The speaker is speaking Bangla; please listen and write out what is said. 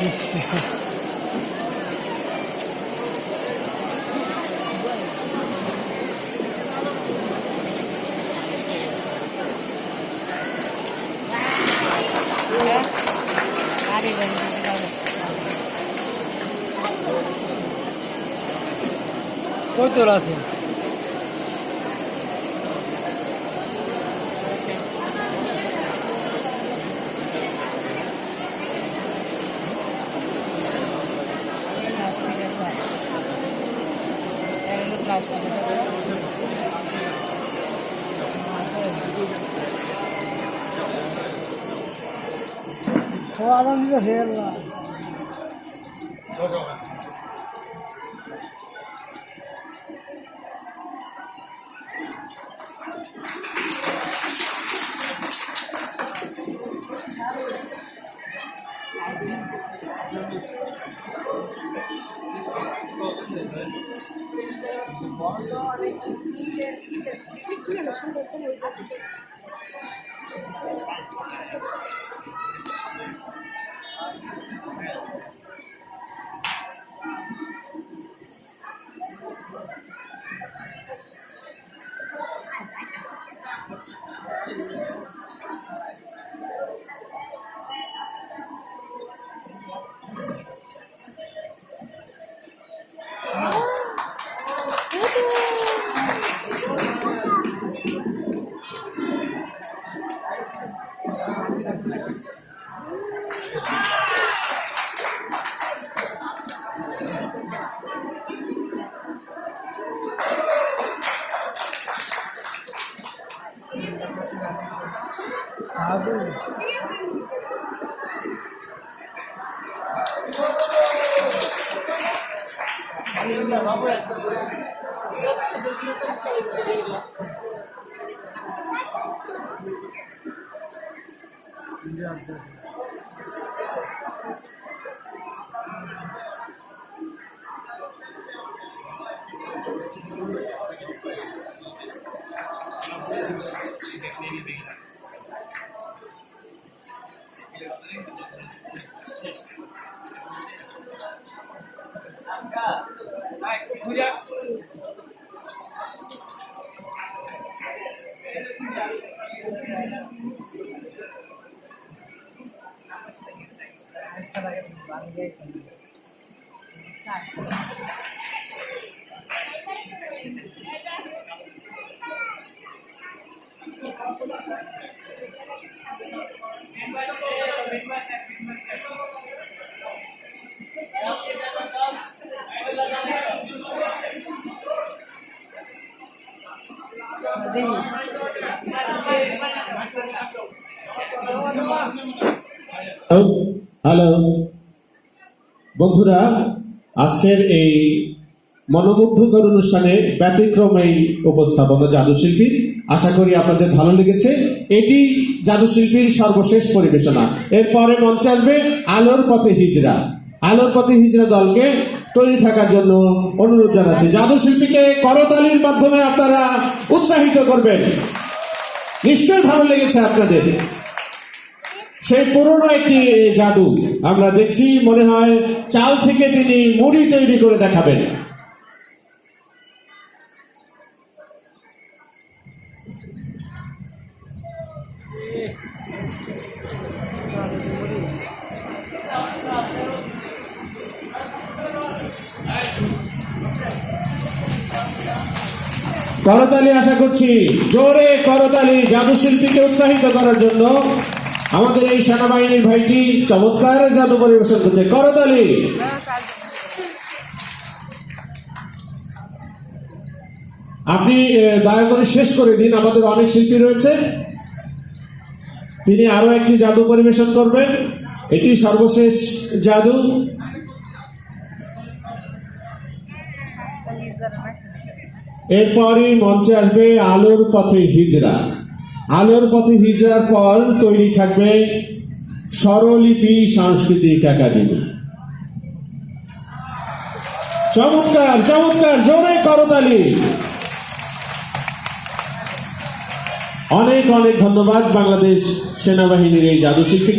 কই তোর আছে আনন্দ হেলা হ্যালো বন্ধুরা, আজকের এই মনোমুগ্ধকর অনুষ্ঠানে ব্যতিক্রম এই উপস্থাপনা জাদুশিল্পীর, আশা করি আপনাদের ভালো লেগেছে। এটি জাদুশিল্পীর সর্বশেষ পরিবেশনা। এরপরে মঞ্চে আসবে আলোর পথে হিজরা। আলোর পথে হিজরা দলকে তৈরি থাকার জন্য অনুরোধ জানাচ্ছি। জাদুশিল্পীকে করতালির মাধ্যমে আপনারা উৎসাহিত করবেন। নিশ্চয়ই ভালো লেগেছে আপনাদের। সেই পুরনো একটি জাদু আমরা দেখছি, মনে হয় চাল থেকে তিনি মুড়ি তৈরি করে দেখাবেন। করতালি আশা করছি, জোরে করতালি জাদুশিল্পীকে উৎসাহিত করার জন্য। আমাদের এই সেনাবাহিনীর ভাইটি চমৎকার জাদু পরিবেশন করছে। করতালি। আপনি দয়া করে শেষ করে দিন, আমাদের অনেক শিল্পী রয়েছে, তিনি আরো একটি জাদু পরিবেশন করবেন। এটি সর্বশেষ জাদু। এরপরই মঞ্চে আসবে আলোর পথে হিজরা। আলোর পথে হিজরার পর তৈরি থাকবে স্বরলিপি সাংস্কৃতিক একাডেমি। চমৎকার চমৎকার, জোরে করতালি। অনেক অনেক ধন্যবাদ বাংলাদেশ সেনাবাহিনীর এই জাদু শিল্পীকে।